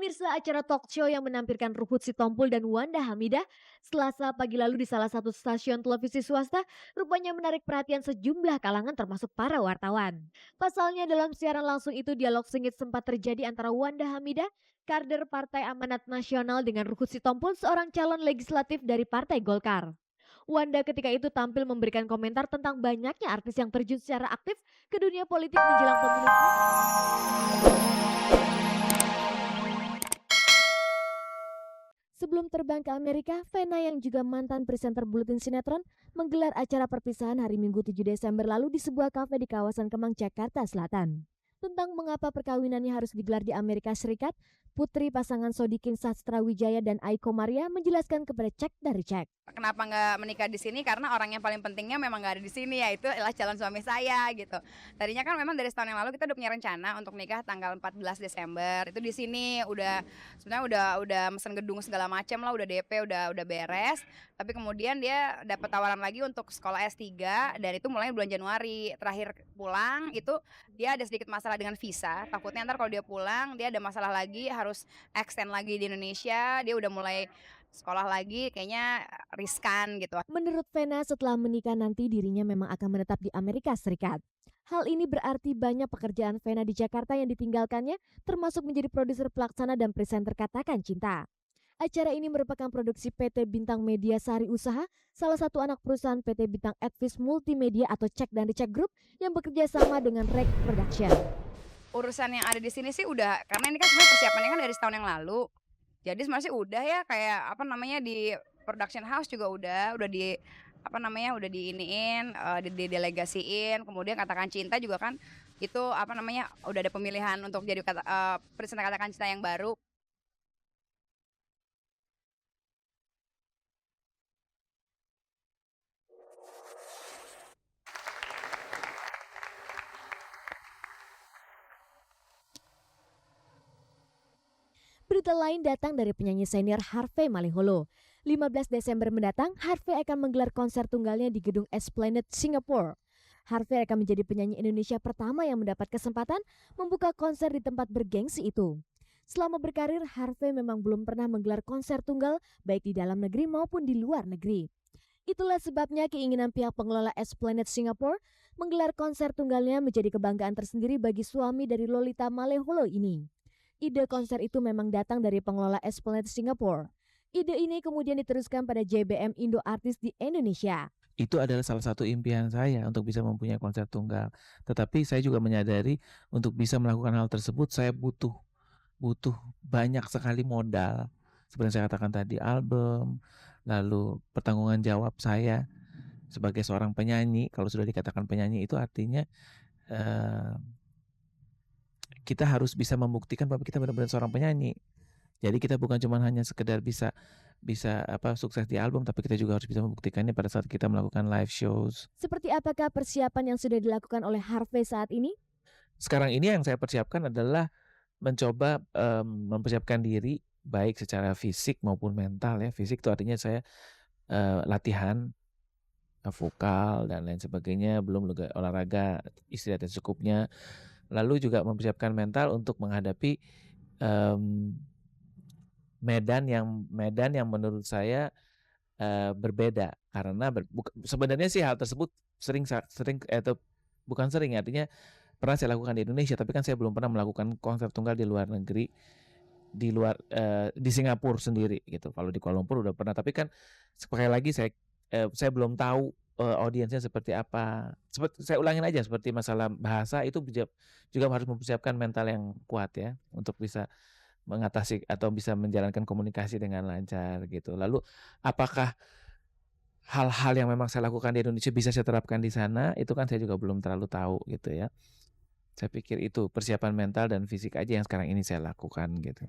Pemirsa acara talk show yang menampilkan Ruhut Sitompul dan Wanda Hamidah Selasa pagi lalu di salah satu stasiun televisi swasta rupanya menarik perhatian sejumlah kalangan termasuk para wartawan. Pasalnya dalam siaran langsung itu dialog sengit sempat terjadi antara Wanda Hamidah, kader Partai Amanat Nasional dengan Ruhut Sitompul seorang calon legislatif dari Partai Golkar. Wanda ketika itu tampil memberikan komentar tentang banyaknya artis yang terjun secara aktif ke dunia politik menjelang pemilu. Sebelum terbang ke Amerika, Vena yang juga mantan presenter Buletin Sinetron menggelar acara perpisahan hari Minggu 7 Desember lalu di sebuah kafe di kawasan Kemang, Jakarta Selatan. Tentang mengapa perkawinannya harus digelar di Amerika Serikat, putri pasangan Sodikin Sastrawijaya dan Aiko Maria menjelaskan kepada Cek dari Cek. Kenapa nggak menikah di sini? Karena orang yang paling pentingnya memang nggak ada di sini, yaitu adalah calon suami saya gitu. Tadinya kan memang dari setahun yang lalu kita udah punya rencana untuk nikah tanggal 14 Desember. Itu di sini sebenarnya udah mesen gedung segala macam lah, udah DP, udah beres. Tapi kemudian dia dapat tawaran lagi untuk sekolah S3 dan itu mulai bulan Januari. Terakhir pulang itu dia ada sedikit masalah dengan visa. Takutnya ntar kalau dia pulang dia ada masalah lagi, harus extend lagi di Indonesia. Dia udah mulai sekolah lagi, kayaknya riskan gitu. Menurut Vena, setelah menikah nanti dirinya memang akan menetap di Amerika Serikat. Hal ini berarti banyak pekerjaan Vena di Jakarta yang ditinggalkannya, termasuk menjadi produser pelaksana dan presenter Katakan Cinta. Acara ini merupakan produksi PT Bintang Media Sari Usaha, salah satu anak perusahaan PT Bintang Advis Multimedia atau Cek dan Dicek Group yang bekerja sama dengan Rek Production. Urusan yang ada di sini sih udah, karena ini kan sebenarnya persiapannya kan dari setahun yang lalu. Jadi sebenarnya sih udah ya, kayak apa namanya di production house juga udah di apa namanya udah diiniin, didelegasiin. Kemudian Katakan Cinta juga kan itu apa namanya udah ada pemilihan untuk jadi presenter Katakan Cinta yang baru. Berita lain datang dari penyanyi senior Harvey Maliholo. 15 Desember mendatang, Harvey akan menggelar konser tunggalnya di gedung Esplanade Singapore. Harvey akan menjadi penyanyi Indonesia pertama yang mendapat kesempatan membuka konser di tempat bergengsi itu. Selama berkarir, Harvey memang belum pernah menggelar konser tunggal baik di dalam negeri maupun di luar negeri. Itulah sebabnya keinginan pihak pengelola Esplanade Singapore menggelar konser tunggalnya menjadi kebanggaan tersendiri bagi suami dari Lolita Maleholo ini. Ide konser itu memang datang dari pengelola Esplanade Singapore. Ide ini kemudian diteruskan pada JBM Indo Artis di Indonesia. Itu adalah salah satu impian saya untuk bisa mempunyai konser tunggal. Tetapi saya juga menyadari untuk bisa melakukan hal tersebut saya butuh banyak sekali modal. Seperti saya katakan tadi, album, lalu pertanggungan jawab saya sebagai seorang penyanyi. Kalau sudah dikatakan penyanyi itu artinya kita harus bisa membuktikan bahwa kita benar-benar seorang penyanyi. Jadi kita bukan cuma hanya sekedar bisa sukses di album, tapi kita juga harus bisa membuktikannya pada saat kita melakukan live shows. Seperti apakah persiapan yang sudah dilakukan oleh Harvey saat ini? Sekarang ini yang saya persiapkan adalah mencoba mempersiapkan diri baik secara fisik maupun mental ya. Fisik itu artinya saya latihan vokal dan lain sebagainya, belum olahraga istirahat secukupnya. Lalu juga mempersiapkan mental untuk menghadapi medan yang menurut saya berbeda karena sebenarnya sih hal tersebut artinya pernah saya lakukan di Indonesia, tapi kan saya belum pernah melakukan konser tunggal di luar negeri, di Singapura sendiri gitu. Kalau di Kuala Lumpur udah pernah, tapi kan sekali lagi saya belum tahu audiensnya seperti apa. Saya ulangin aja, seperti masalah bahasa itu juga harus mempersiapkan mental yang kuat ya untuk bisa mengatasi atau bisa menjalankan komunikasi dengan lancar gitu. Lalu apakah hal-hal yang memang saya lakukan di Indonesia bisa saya terapkan di sana, itu kan saya juga belum terlalu tahu gitu ya. Saya pikir itu persiapan mental dan fisik aja yang sekarang ini saya lakukan gitu.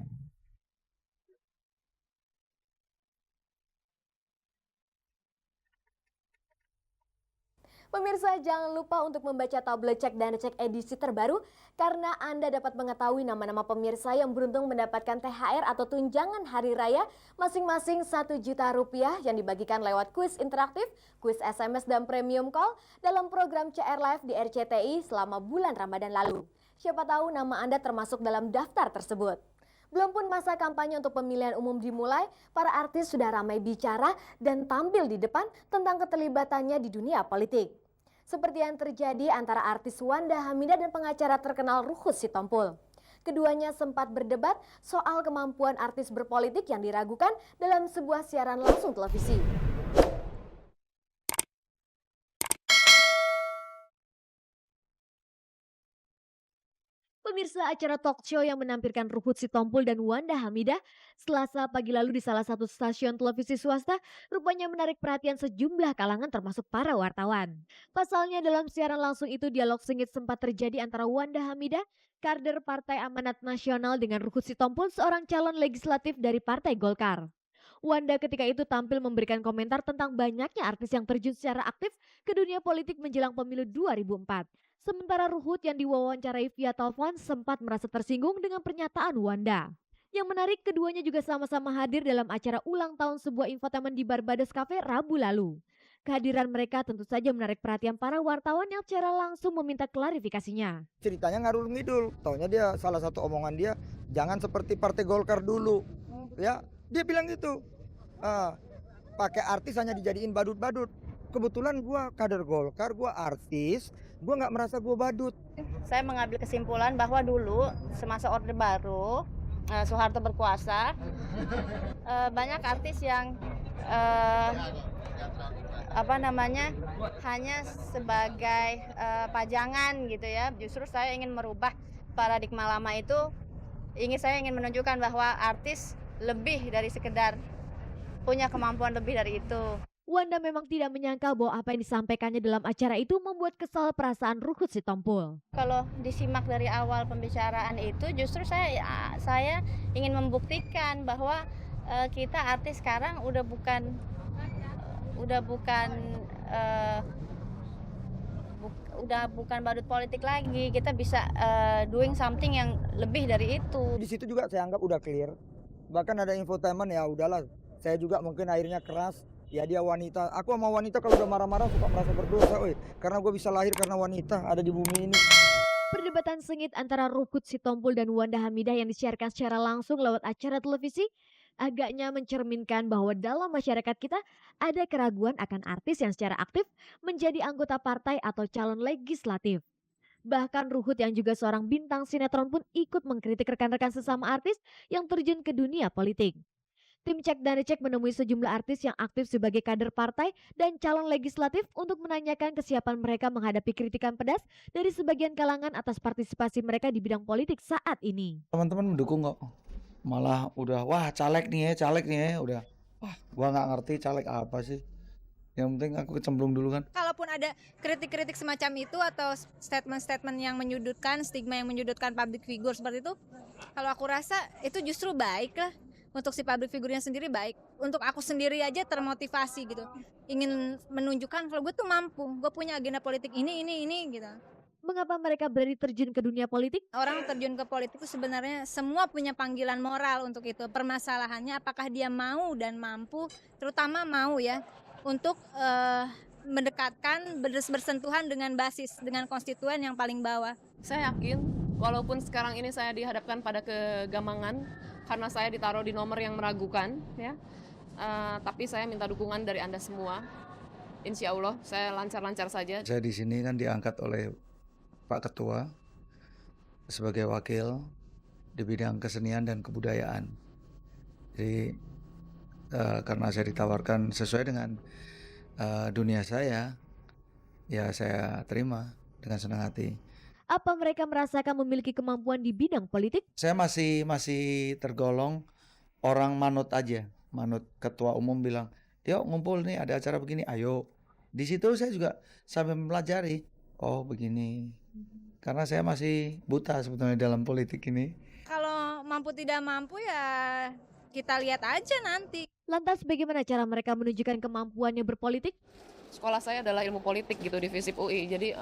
Pemirsa, jangan lupa untuk membaca tablet Cek dan Cek edisi terbaru karena Anda dapat mengetahui nama-nama pemirsa yang beruntung mendapatkan THR atau tunjangan hari raya masing-masing Rp1 juta yang dibagikan lewat kuis interaktif, kuis SMS dan premium call dalam program CR Live di RCTI selama bulan Ramadan lalu. Siapa tahu nama Anda termasuk dalam daftar tersebut. Belum pun masa kampanye untuk pemilihan umum dimulai, para artis sudah ramai bicara dan tampil di depan tentang keterlibatannya di dunia politik. Seperti yang terjadi antara artis Wanda Hamidah dan pengacara terkenal Ruhut Sitompul. Keduanya sempat berdebat soal kemampuan artis berpolitik yang diragukan dalam sebuah siaran langsung televisi. Pemirsa, acara talk show yang menampilkan Ruhut Sitompul dan Wanda Hamidah Selasa pagi lalu di salah satu stasiun televisi swasta rupanya menarik perhatian sejumlah kalangan termasuk para wartawan. Pasalnya dalam siaran langsung itu dialog sengit sempat terjadi antara Wanda Hamidah, kader Partai Amanat Nasional dengan Ruhut Sitompul, seorang calon legislatif dari Partai Golkar. Wanda ketika itu tampil memberikan komentar tentang banyaknya artis yang terjun secara aktif ke dunia politik menjelang pemilu 2004. Sementara Ruhut yang diwawancarai via telepon sempat merasa tersinggung dengan pernyataan Wanda. Yang menarik, keduanya juga sama-sama hadir dalam acara ulang tahun sebuah infotainment di Barbados Cafe Rabu lalu. Kehadiran mereka tentu saja menarik perhatian para wartawan yang secara langsung meminta klarifikasinya. Ceritanya ngarul ngidul, taunya dia salah satu omongan dia, jangan seperti Partai Golkar dulu, ya dia bilang gitu. Pakai artis hanya dijadiin badut-badut. Kebetulan gua kader Golkar, gua artis, gua nggak merasa gua badut. Saya mengambil kesimpulan bahwa dulu semasa Orde Baru, Soeharto berkuasa, banyak artis yang hanya sebagai pajangan gitu ya. Justru saya ingin merubah paradigma lama itu. Saya ingin menunjukkan bahwa artis lebih dari sekedar punya kemampuan lebih dari itu. Wanda memang tidak menyangka bahwa apa yang disampaikannya dalam acara itu membuat kesal perasaan Ruhut Sitompul. Kalau disimak dari awal pembicaraan itu, justru saya ingin membuktikan bahwa kita artis sekarang udah bukan badut politik lagi. Kita bisa doing something yang lebih dari itu. Di situ juga saya anggap udah clear. Bahkan ada infotainment, ya udahlah. Saya juga mungkin akhirnya keras. Ya dia wanita, aku sama wanita kalau udah marah-marah suka merasa berdosa, karena gue bisa lahir karena wanita ada di bumi ini. Perdebatan sengit antara Ruhut Sitompul dan Wanda Hamidah yang disiarkan secara langsung lewat acara televisi agaknya mencerminkan bahwa dalam masyarakat kita ada keraguan akan artis yang secara aktif menjadi anggota partai atau calon legislatif. Bahkan Ruhut yang juga seorang bintang sinetron pun ikut mengkritik rekan-rekan sesama artis yang terjun ke dunia politik. Tim Cek dan Recek menemui sejumlah artis yang aktif sebagai kader partai dan calon legislatif untuk menanyakan kesiapan mereka menghadapi kritikan pedas dari sebagian kalangan atas partisipasi mereka di bidang politik saat ini. Teman-teman mendukung kok, malah udah wah caleg nih ya, udah wah gua nggak ngerti caleg apa sih, yang penting aku kecemplung dulu kan. Kalaupun ada kritik-kritik semacam itu atau statement-statement yang menyudutkan, stigma yang menyudutkan public figure seperti itu, kalau aku rasa itu justru baik lah. Untuk si public figurnya sendiri baik, untuk aku sendiri aja termotivasi gitu, ingin menunjukkan kalau gue tuh mampu, gue punya agenda politik ini gitu. Mengapa mereka berani terjun ke dunia politik? Orang terjun ke politik itu sebenarnya semua punya panggilan moral untuk itu. Permasalahannya apakah dia mau dan mampu, terutama mau ya, untuk mendekatkan, bersentuhan dengan basis, dengan konstituen yang paling bawah. Saya yakin, walaupun sekarang ini saya dihadapkan pada kegamangan, karena saya ditaruh di nomor yang meragukan, ya. Tapi saya minta dukungan dari Anda semua. Insya Allah saya lancar-lancar saja. Saya di sini kan diangkat oleh Pak Ketua sebagai wakil di bidang kesenian dan kebudayaan. Jadi karena saya ditawarkan sesuai dengan dunia saya, ya saya terima dengan senang hati. Apa mereka merasakan memiliki kemampuan di bidang politik? Saya masih tergolong orang manut aja. Manut. Ketua umum bilang, yuk ngumpul nih ada acara begini, ayo. Di situ saya juga sambil mempelajari, oh begini. Karena saya masih buta sebetulnya dalam politik ini. Kalau mampu tidak mampu ya kita lihat aja nanti. Lantas bagaimana cara mereka menunjukkan kemampuannya berpolitik? Sekolah saya adalah ilmu politik gitu di FISIP UI. Jadi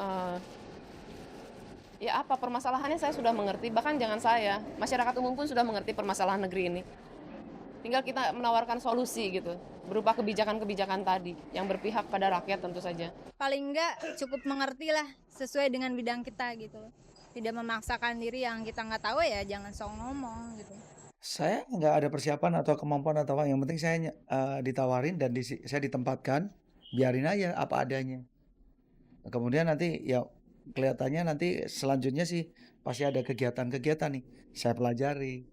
ya apa permasalahannya saya sudah mengerti, bahkan jangan saya, masyarakat umum pun sudah mengerti permasalahan negeri ini. Tinggal kita menawarkan solusi gitu, berupa kebijakan-kebijakan tadi yang berpihak pada rakyat tentu saja. Paling enggak cukup mengerti lah sesuai dengan bidang kita gitu. Tidak memaksakan diri yang kita nggak tahu ya jangan sok ngomong gitu. Saya nggak ada persiapan atau kemampuan atau apa, yang penting ditawarin dan saya ditempatkan, biarin aja apa adanya. Kemudian nanti ya kelihatannya nanti selanjutnya sih pasti ada kegiatan-kegiatan nih, saya pelajari.